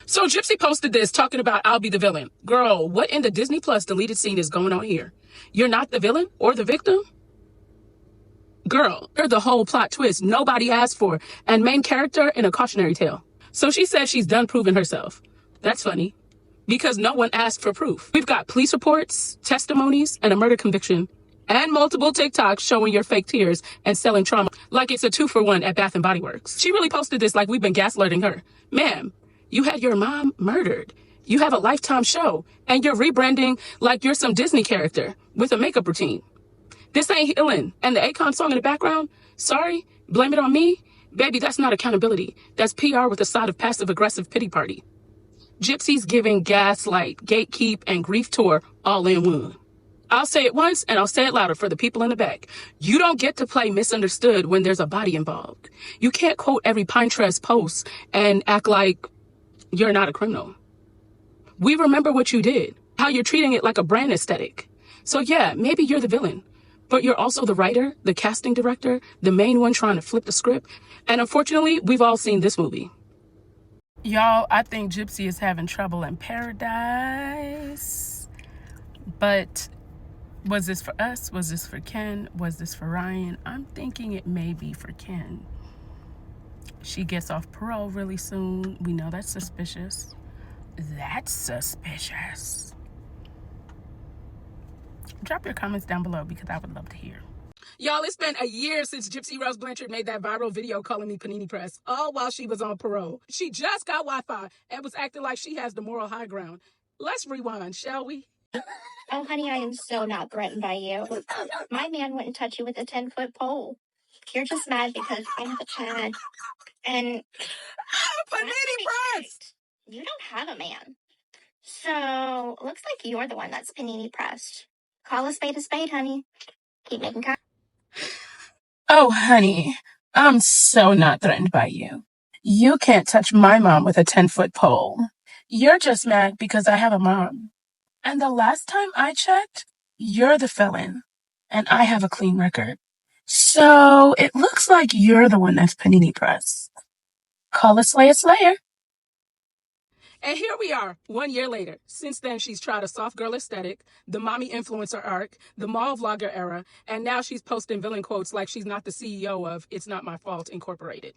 So Gypsy posted this talking about I'll be the villain. Girl, what in the Disney Plus deleted scene is going on here? You're not the villain or the victim? Girl, you're the whole plot twist nobody asked for and main character in a cautionary tale. So she said she's done proving herself. That's funny because no one asked for proof. We've got police reports, testimonies, and a murder conviction, and multiple TikToks showing your fake tears and selling trauma like it's a 2-for-1 at Bath & Body Works. She really posted this like we've been gaslighting her. Ma'am, you had your mom murdered. You have a Lifetime show, and you're rebranding like you're some Disney character with a makeup routine. This ain't healing. And the Akon song in the background, sorry, blame it on me? Baby, that's not accountability. That's PR with a side of passive-aggressive pity party. Gypsy's giving gaslight, gatekeep, and grief tour all in one. I'll say it once, and I'll say it louder for the people in the back. You don't get to play misunderstood when there's a body involved. You can't quote every Pinterest post and act like you're not a criminal. We remember what you did, how you're treating it like a brand aesthetic. So yeah, maybe you're the villain, but you're also the writer, the casting director, the main one trying to flip the script. And unfortunately, we've all seen this movie. Y'all, I think Gypsy is having trouble in paradise. But was this for us? Was this for Ken? Was this for Ryan? I'm thinking it may be for Ken. She gets off parole really soon. We know that's suspicious. That's suspicious. Drop your comments down below because I would love to hear. Y'all, it's been a year since Gypsy Rose Blanchard made that viral video calling me Panini-Pressed, all while she was on parole. She just got Wi-Fi and was acting like she has the moral high ground. Let's rewind, shall we? Oh, honey, I am so not threatened by you. My man wouldn't touch you with a 10-foot pole. You're just mad because I have a Chad. And Panini-Pressed! You don't have a man. So, looks like you're the one that's Panini-Pressed. Call a spade, honey. Keep making contact. Oh, honey, I'm so not threatened by you. You can't touch my mom with a 10-foot pole. You're just mad because I have a mom. And the last time I checked, you're the felon, and I have a clean record. So it looks like you're the one that's Panini-Pressed. Call a slayer slayer. And here we are, 1 year later. Since then, she's tried a soft girl aesthetic, the mommy influencer arc, the mall vlogger era, and now she's posting villain quotes like she's not the CEO of It's Not My Fault Incorporated.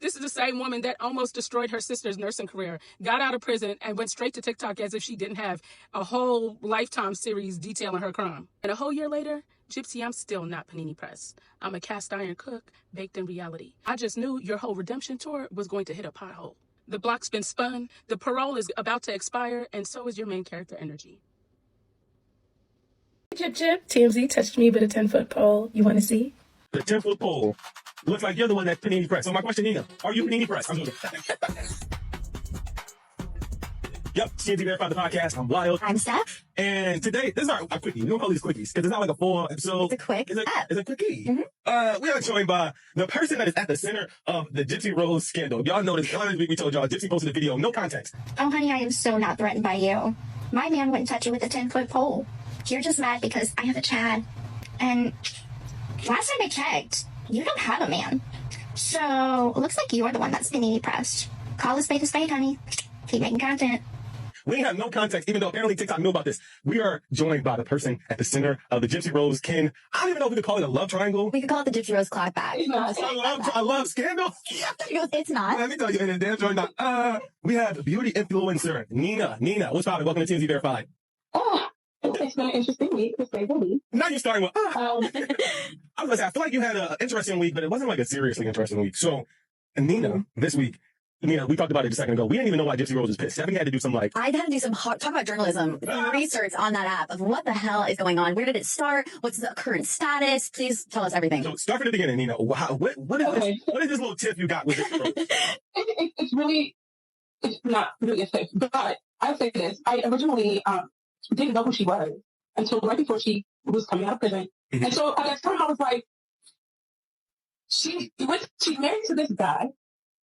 This is the same woman that almost destroyed her sister's nursing career, got out of prison, and went straight to TikTok as if she didn't have a whole Lifetime series detailing her crime. And a whole year later, Gypsy, I'm still not Panini-Pressed. I'm a cast iron cook baked in reality. I just knew your whole redemption tour was going to hit a pothole. The block's been spun, the parole is about to expire, and so is your main character energy. Jip Jip, TMZ touched me with a 10-foot pole. You want to see? The 10-foot pole. Looks like you're the one that's Panini-Pressed. So my question, Nina, are you Panini-Pressed? Yep, TMZ Verified the podcast. I'm Wild. I'm Steph. And today, this is our quickie. We'll call these quickies because it's not like a full episode. It's a quick It's a quickie. We are joined by the person that is at the center of the Gypsy Rose scandal. Y'all noticed, earlier this week we told y'all Gypsy posted a video, no context. Oh, honey, I am so not threatened by you. My man wouldn't touch you with a 10-foot pole. You're just mad because I have a Chad. And last time I checked, you don't have a man. So, looks like you're the one that's Panini-Pressed. Call a spade, honey. Keep making content. We ain't have no context, even though apparently TikTok knew about this. We are joined by the person at the center of the Gypsy Rose Ken. I don't even know if we could call it a love triangle. We could call it the Gypsy Rose clapback. I love scandal. It's not. Let me tell you, in the damn joint. We have beauty influencer Nina. Nina, what's poppin'? Welcome to TMZ Verified. Oh, it's been an interesting week, to say the least. Now you're starting with, I was gonna say, I feel like you had an interesting week, but it wasn't like a seriously interesting week. So, Nina, this week, Nina, we talked about it a second ago. We didn't even know why Gypsy Rose was pissed. Stephanie had to do some like... I had to do some talk about journalism, research on that app of what the hell is going on. Where did it start? What's the current status? Please tell us everything. So start from the beginning, Nina. What is this little tip you got with Gypsy Rose? It's not really a tip, but I'll say this. I originally didn't know who she was until right before she was coming out of prison. Mm-hmm. And so at that time I was like, she's married to this guy.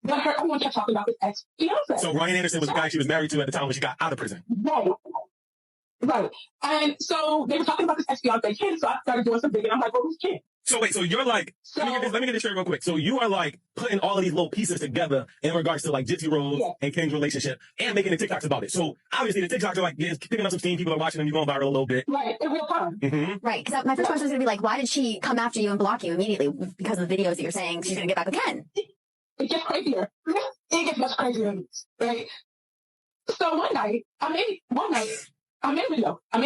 But everyone kept talking about his ex-fiance. So Ryan Anderson was the guy she was married to at the time when she got out of prison. Right. Right. And so they were talking about this ex-fiance Ken, so I started doing some digging. I'm like, well, who's Ken? So wait, so you're like, let me get this straight real quick. So you are like putting all of these little pieces together in regards to like Gypsy Rose and Ken's relationship and making the TikToks about it. So obviously the TikToks are like picking up some steam. People are watching them. You're going viral a little bit. Right. In real time. Mm-hmm. Right. Because my first question was going to be like, why did she come after you and block you immediately because of the videos that you're saying she's going to get back with Ken? It gets crazier. It gets much crazier than this. Right. So one night, I made a video and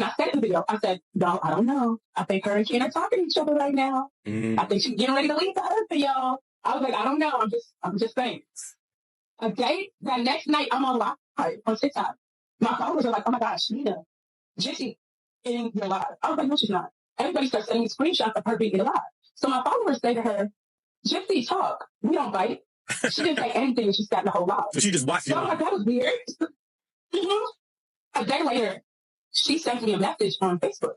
I said in the video, I said, no, I don't know. I think her and Ken are talking to each other right now. I think she's getting ready to leave the husband, y'all. I was like, I don't know. I'm just saying. That next night, I'm on live on TikTok. My followers are like, oh my gosh, Nina, Gypsy in your live. I was like, no, she's not. Everybody starts sending me screenshots of her being in live. So my followers say to her, Gypsy, talk. We don't bite. She didn't say anything. She sat in the whole live. So she just watched you. So I'm like, that was weird. A day later, she sent me a message on Facebook.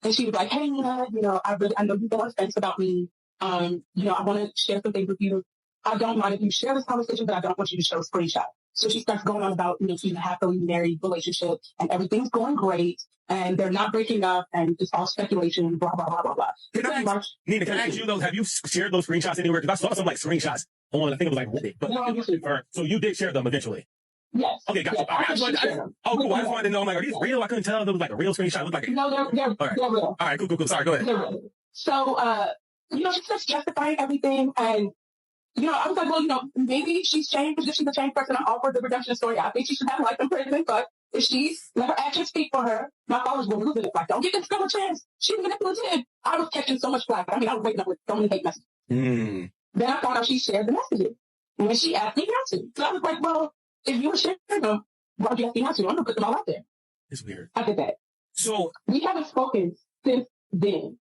And she was like, hey, Nina, I know you've been on the fence about me. I want to share some things with you. I don't mind if you share this conversation, but I don't want you to show a screenshot. So she starts going on about, she's in a happily married relationship and everything's going great and they're not breaking up and it's all speculation, blah, blah, blah, blah, blah. Nina, can I ask you those? Have you shared those screenshots anywhere? Because I saw some like screenshots on, I think it was like Reddit. But no, so you did share them eventually? Yes. Okay, gotcha. Yes, I just wanted to know, I'm like, are these real? I couldn't tell. There was like a real screenshot. It looked like no, they're real. All right, cool. Sorry, go ahead. They're real. So, she starts justifying everything. And, I was like, well, maybe she's changed. If she's a changed person, I'm all for the redemption story. I think she should have life in prison. But if she's, let her actions speak for her, my followers were losing it. Like, don't give this girl a chance. She's manipulative. I was catching so much flack. I was waking up with so many hate messages. Then I found out she shared the messages. And when she asked me not to. So I was like, well, if you were sharing them, why would you ask me not to? I'm going to put them all out there. It's weird. I did that. So we haven't spoken since then.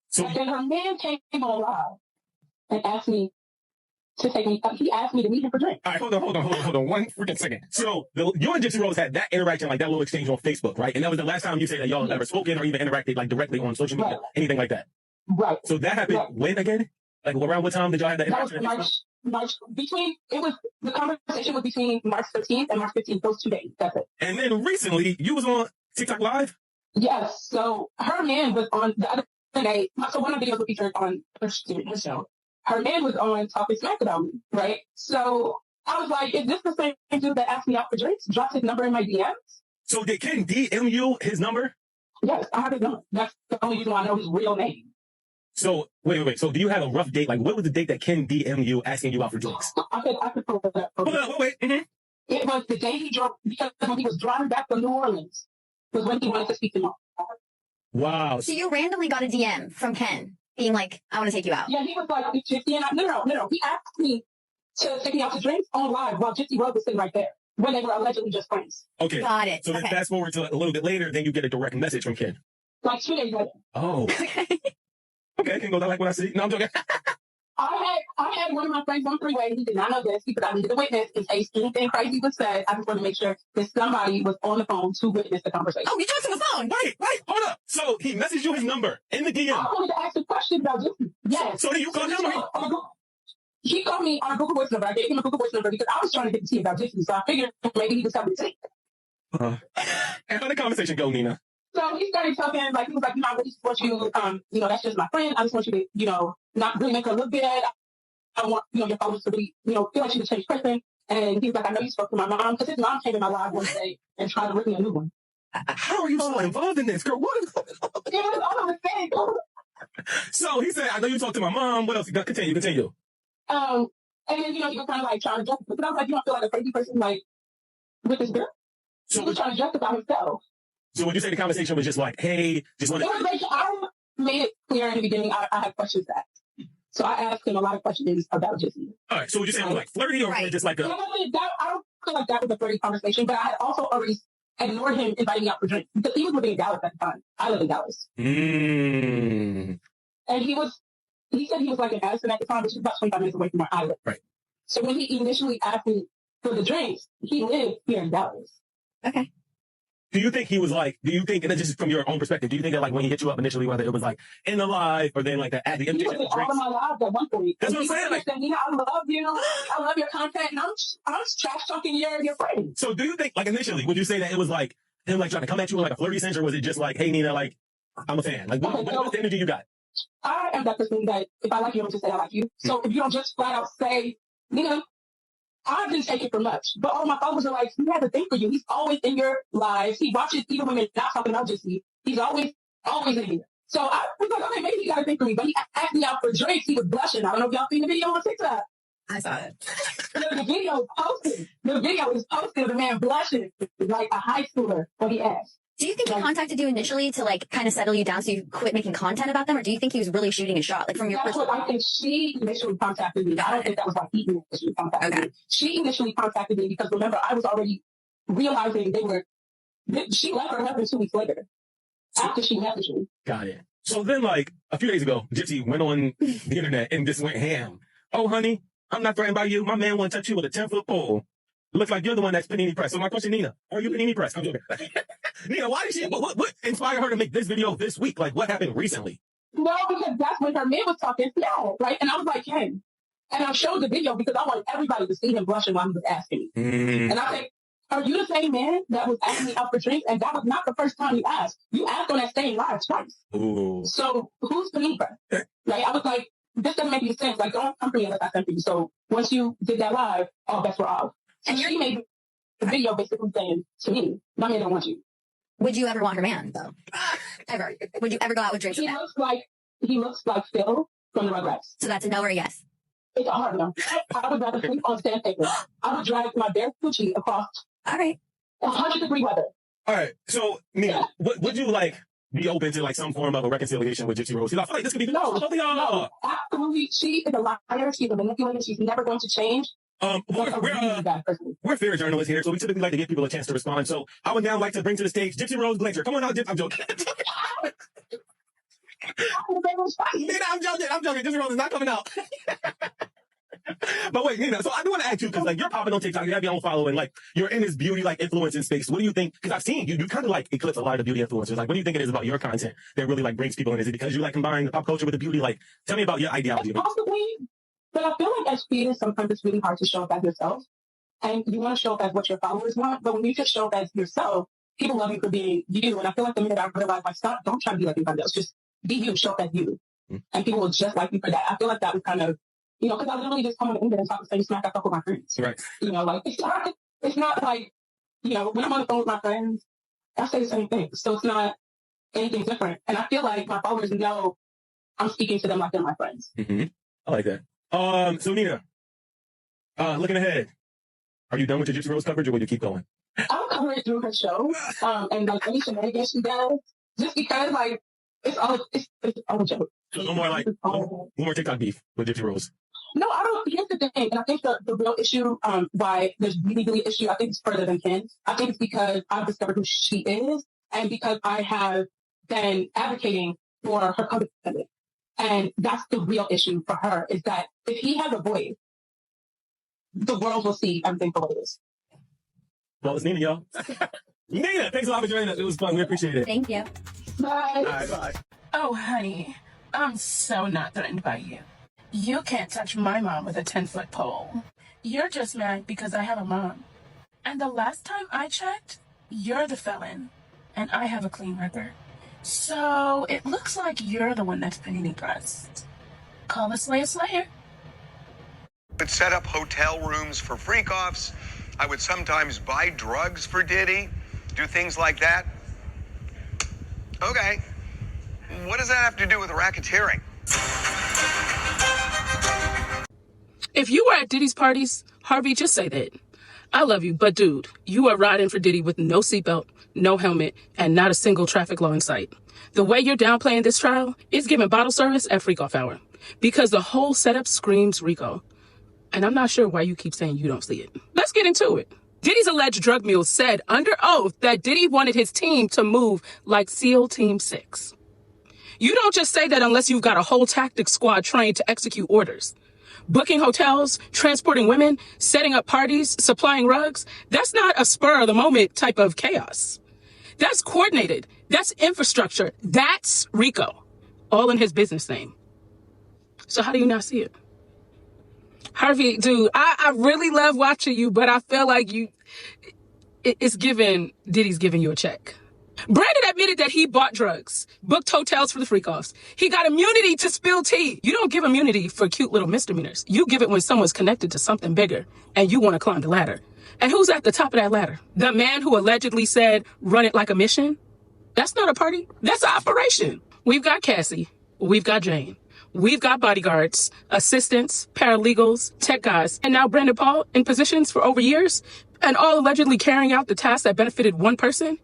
So and then her man came on live and asked me to take me. He asked me to meet him for drink. All right, hold on, one freaking second. So you and Gypsy Rose had that interaction, like that little exchange on Facebook, right? And that was the last time you say that y'all have ever spoken or even interacted like directly on social media, anything like that. Right. So that happened when again? Like around what time did y'all have that interaction? That was the conversation was between March 13th and March 15th, those 2 days. That's it. And then recently you was on TikTok Live? Yes. So her man was on the other day. So one of the videos was featured on her show. Her man was on talking smack about me, right? So I was like, is this the same dude that asked me out for drinks? Dropped his number in my DMs? So did Ken DM you his number? Yes, I have his number. That's the only reason why I know his real name. So, wait. So do you have a rough date? Like, what was the date that Ken DM you asking you out for drinks? I could pull that. Wait. It was the day he drove, because when he was driving back from New Orleans, was when he wanted to speak to me. Wow. So you randomly got a DM from Ken being like, I want to take you out. Yeah, he was like, Gypsy, and no. He asked me to take me out to drinks on live while Gypsy Rose was sitting right there when they were allegedly just friends. Okay. Got it. So then fast forward to a little bit later, then you get a direct message from Ken. Like 2 days later. Oh. Okay, Ken goes, I like what I see. No, I'm joking. I had one of my friends on three-way. He did not know this. He forgot me to witness in case anything crazy was said. I just wanted to make sure that somebody was on the phone to witness the conversation. Oh, you talked on the phone. Wait, hold up. So he messaged you his number in the DM. I wanted to ask a question about Gypsy. Yes. So did you call him? He called me on a Google Voice number. I gave him a Google Voice number because I was trying to get to see about Gypsy. So I figured maybe he was coming to see. And how the conversation go, Nina? So he started talking, like, he was like, I really support you. That's just my friend. I just want you to, not really make her look bad. I want, your followers to be, feel like she's a changed person. And he was like, I know you spoke to my mom, because his mom came in my live one day and tried to rip me a new one. How are you so involved in this, girl? What is it? Was all of the thing. So he said, I know you talked to my mom. What else? Continue. And then, he was kind of like trying to justify, but I was like, you don't feel like a crazy person, like, with this girl? So he was trying to justify himself. So would you say the conversation was just like, hey, just want to... I made it clear in the beginning I had questions asked. So I asked him a lot of questions about Gypsy. All right, so would you say it was like flirty or just like a... I don't feel like that was a flirty conversation, but I had also already ignored him inviting me out for drinks because he was living in Dallas at the time. I live in Dallas. And he said he was like in Addison at the time, which is about 25 minutes away from where I live. Right. So when he initially asked me for the drinks, he lived here in Dallas. Okay. Do you think, and then just from your own perspective, do you think that like when he hit you up initially, whether it was like in the live or then like at the end of the all of my lives at one point. That's what I'm saying. Like, Nina, I love you. I love your content, and I'm trash talking your friend. So do you think, like initially, would you say that it was like him like trying to come at you in like a flirty sense, or was it just like, hey Nina, like I'm a fan? Like what's the energy you got? I am that person that if I like you, I'm just say I like you. So if you don't just flat out say, Nina, I didn't take it for much. But all my followers are like, he has a thing for you. He's always in your lives. He watches even when they're not talking about Gypsy. He's always in here. So I was like, okay, maybe he got a thing for me. But he asked me out for drinks. He was blushing. I don't know if y'all seen the video on TikTok. I saw it. The video is posted. The video is posted of the man blushing like a high schooler when he asked. Do you think he contacted you initially to like kind of settle you down so you quit making content about them, or do you think he was really shooting a shot, like from your That's what I think. She initially contacted me. I don't think that was like he initially contacted me. She initially contacted me because remember I was already realizing she left her husband 2 weeks later after she messaged me. Got it. So then like a few days ago, Gypsy went on the internet and just went ham. Oh honey, I'm not threatened by you. My man won't touch you with a 10-foot pole. It looks like you're the one that's Panini-Pressed. So my question, Nina, are you Panini-Pressed? I'm joking. Nina, why did she, what inspired her to make this video this week? Like what happened recently? No, because that's when her man was talking smack, right? And I was like, hey. And I showed the video because I wanted everybody to see him blushing while he was asking me. And I said, are you the same man that was asking me out for drinks? And that was not the first time you asked. You asked on that same live twice. Ooh. So who's Panini-Pressed? Right? I was like, this doesn't make any sense. Like, don't come for me unless I come for you. So once you did that live, all bets were off. And she made the video basically saying to me, my man don't want you. Would you ever want her man, though? Ever? Would you ever go out with drinks with him? He looks like Phil from the Rugrats. So that's a no or a yes? It's a hard no. I would rather sleep on sandpaper. I would drag my bare coochie across All right. 100-degree weather. All right. So Nina, would you like be open to like some form of a reconciliation with Gypsy Rose? I feel like this could be no, absolutely. She is a liar. She's a manipulator. She's never going to change. We're fair journalists here, so we typically like to give people a chance to respond. So I would now like to bring to the stage Gypsy Rose Glacier. Come on out, I'm joking. Nina, I'm joking. Gypsy Rose is not coming out. But wait, Nina, so I do want to ask you, because like you're popping on TikTok, you have your own following, like you're in this beauty like influencing space. What do you think? Because I've seen you kind of like eclipse a lot of the beauty influencers. Like what do you think it is about your content that really like brings people in? Is it because you like combine the pop culture with the beauty? Like tell me about your ideology. Possibly, but I feel like as creators, sometimes it's really hard to show up as yourself. And you want to show up as what your followers want, but when you just show up as yourself, people love you for being you. And I feel like the minute I realized, like, stop, don't try to be like anybody else. Just be you, show up as you. And people will just like you for that. I feel like that was kind of, because I literally just come on the internet and talk the same smack I talk with my friends. Right. Like, it's not like, when I'm on the phone with my friends, I say the same thing. So it's not anything different. And I feel like my followers know I'm speaking to them like they're my friends. Mm-hmm. I like that. So Nina, looking ahead, are you done with your Gypsy Rose coverage or will you keep going? I'll cover it through her show, and like any shenanigans she does, just because like it's all a joke. So no more TikTok beef with Gypsy Rose. No, I don't. Here's the thing, and I think the real issue, why there's really issue, I think it's further than Ken. I think it's because I've discovered who she is, and because I have been advocating for her public defender. And that's the real issue for her, is that if he has a voice, the world will see everything for what it is. Well, it's Nina, y'all. Nina, thanks a lot for joining us. It was fun. We appreciate it. Thank you. Bye. All right, bye. Oh, honey, I'm so not threatened by you. You can't touch my mom with a 10-foot pole. You're just mad because I have a mom. And the last time I checked, you're the felon, and I have a clean record. So it looks like you're the one that's Panini-Pressed. Call us Slayer. Would set up hotel rooms for freak-offs. I would sometimes buy drugs for Diddy, do things like that. Okay. What does that have to do with racketeering? If you were at Diddy's parties, Harvey, just say that. I love you, but dude, you are riding for Diddy with no seatbelt, no helmet, and not a single traffic law in sight. The way you're downplaying this trial is giving bottle service at freak-off hour, because the whole setup screams RICO. And I'm not sure why you keep saying you don't see it. Let's get into it. Diddy's alleged drug mule said under oath that Diddy wanted his team to move like SEAL Team 6. You don't just say that unless you've got a whole tactics squad trained to execute orders. Booking hotels, transporting women, setting up parties, supplying rugs, that's not a spur of the moment type of chaos. That's coordinated. That's infrastructure. That's RICO. All in his business name. So how do you not see it? Harvey, dude, I really love watching you, but I feel like it's given Diddy's giving you a check. Brandon admitted that he bought drugs, booked hotels for the freak-offs. He got immunity to spill tea. You don't give immunity for cute little misdemeanors. You give it when someone's connected to something bigger and you want to climb the ladder. And who's at the top of that ladder? The man who allegedly said, run it like a mission? That's not a party. That's an operation. We've got Cassie. We've got Jane. We've got bodyguards, assistants, paralegals, tech guys, and now Brandon Paul in positions for over years, and all allegedly carrying out the tasks that benefited one person.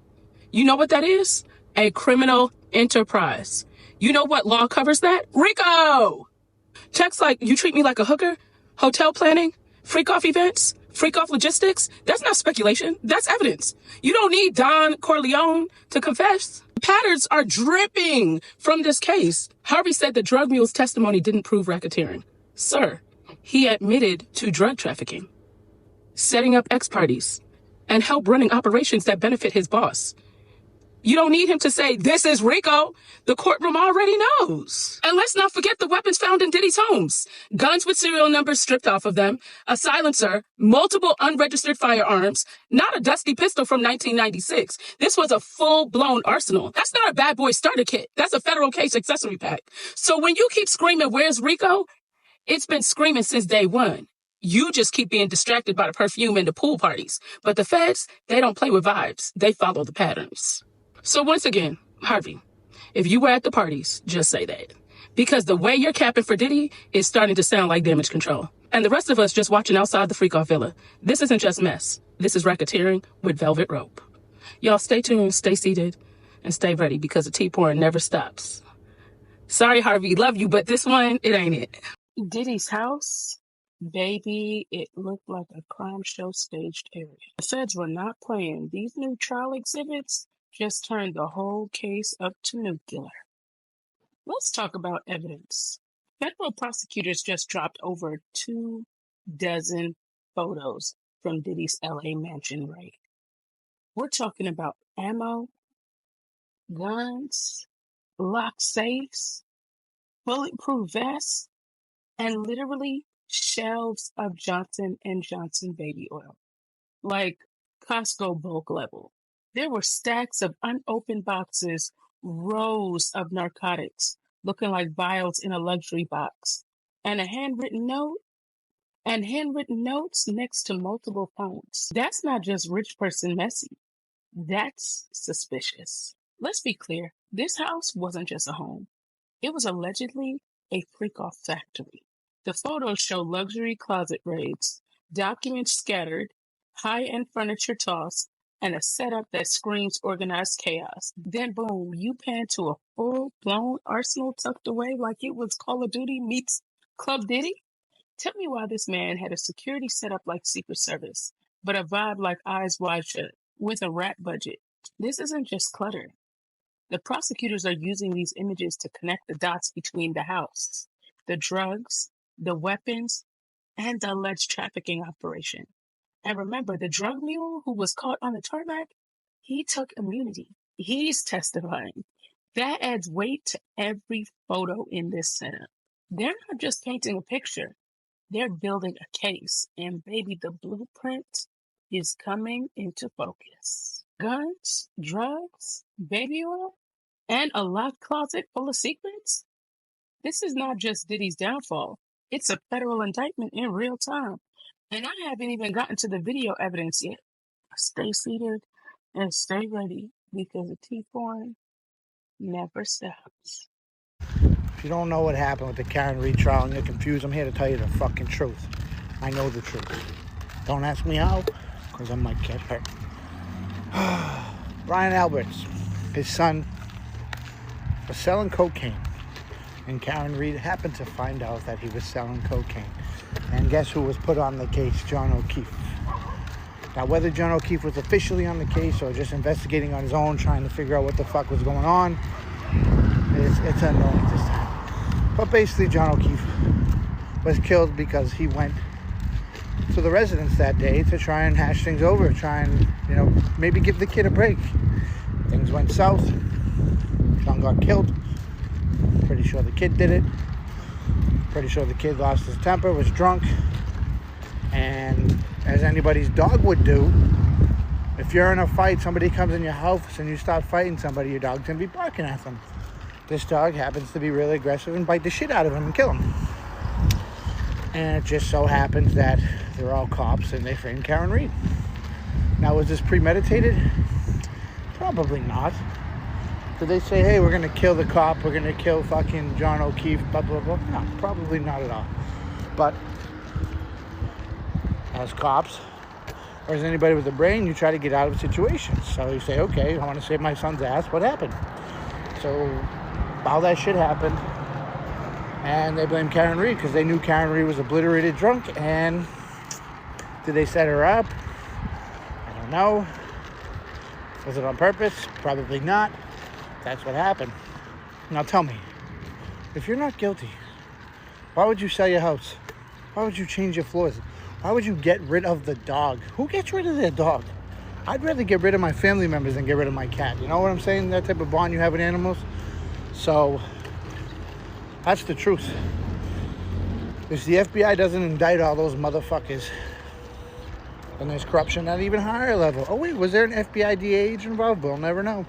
You know what that is? A criminal enterprise. You know what law covers that? RICO! Checks like, you treat me like a hooker, hotel planning, freak-off events, freak-off logistics. That's not speculation. That's evidence. You don't need Don Corleone to confess. Patterns are dripping from this case. Harvey said the drug mule's testimony didn't prove racketeering. Sir, he admitted to drug trafficking, setting up ex-parties, and help running operations that benefit his boss. You don't need him to say, this is RICO. The courtroom already knows. And let's not forget the weapons found in Diddy's homes. Guns with serial numbers stripped off of them, a silencer, multiple unregistered firearms, not a dusty pistol from 1996. This was a full-blown arsenal. That's not a bad boy starter kit. That's a federal case accessory pack. So when you keep screaming, where's RICO? It's been screaming since day one. You just keep being distracted by the perfume and the pool parties. But the feds, they don't play with vibes. They follow the patterns. So once again, Harvey, if you were at the parties, just say that. Because the way you're capping for Diddy is starting to sound like damage control. And the rest of us just watching outside the freak-off villa. This isn't just mess. This is racketeering with velvet rope. Y'all stay tuned, stay seated, and stay ready because the tea pouring never stops. Sorry, Harvey, love you, but this one, it ain't it. Diddy's house? Baby, it looked like a crime show staged area. The feds were not playing. These new trial exhibits just turned the whole case up to nuclear. Let's talk about evidence. Federal prosecutors just dropped over 24 photos from Diddy's LA mansion raid. We're talking about ammo, guns, locked safes, bulletproof vests, and literally shelves of Johnson & Johnson baby oil. Like Costco bulk level. There were stacks of unopened boxes, rows of narcotics, looking like vials in a luxury box, and a handwritten note, and handwritten notes next to multiple phones. That's not just rich person messy. That's suspicious. Let's be clear, this house wasn't just a home. It was allegedly a freak-off factory. The photos show luxury closet raids, documents scattered, high-end furniture tossed, and a setup that screams organized chaos. Then boom, you pan to a full-blown arsenal tucked away like it was Call of Duty meets Club Diddy? Tell me why this man had a security setup like Secret Service, but a vibe like Eyes Wide Shut, with a rat budget. This isn't just clutter. The prosecutors are using these images to connect the dots between the house, the drugs, the weapons, and the alleged trafficking operation. And remember, the drug mule who was caught on the tarmac, he took immunity. He's testifying. That adds weight to every photo in this setup. They're not just painting a picture. They're building a case. And baby, the blueprint is coming into focus. Guns, drugs, baby oil, and a locked closet full of secrets? This is not just Diddy's downfall. It's a federal indictment in real time. And I haven't even gotten to the video evidence yet. Stay seated and stay ready because the tea pouring never stops. If you don't know what happened with the Karen Reed trial and you're confused, I'm here to tell you the fucking truth. I know the truth. Don't ask me how, because I might get hurt. Brian Alberts, his son, was selling cocaine. And Karen Reed happened to find out that he was selling cocaine. And guess who was put on the case? John O'Keefe. Now, whether John O'Keefe was officially on the case or just investigating on his own, trying to figure out what the fuck was going on, it's unknown at this time. But basically, John O'Keefe was killed because he went to the residence that day to try and hash things over, try and, maybe give the kid a break. Things went south. John got killed. Pretty sure the kid did it. Pretty sure the kid lost his temper, was drunk, and as anybody's dog would do, If you're in a fight, somebody comes in your house and you start fighting somebody, your dog's going to be barking at them. This dog happens to be really aggressive and bite the shit out of him and kill him. And it just so happens that they're all cops and they framed Karen Reed. Now, was this premeditated? Probably not. Did they say, hey, we're going to kill the cop, we're going to kill fucking John O'Keefe, blah, blah, blah? No, probably not at all. But as cops, or as anybody with a brain, you try to get out of situations. So you say, okay, I want to save my son's ass. What happened? So all that shit happened. And they blame Karen Reed because they knew Karen Reed was obliterated drunk. And did they set her up? I don't know. Was it on purpose? Probably not. That's what happened. Now tell me, if you're not guilty, why would you sell your house? Why would you change your floors? Why would you get rid of the dog? Who gets rid of their dog? I'd rather get rid of my family members than get rid of my cat. You know what I'm saying? That type of bond you have with animals. So that's the truth. If the FBI doesn't indict all those motherfuckers, then there's corruption at an even higher level. Oh wait, was there an FBI DA agent involved? We'll never know.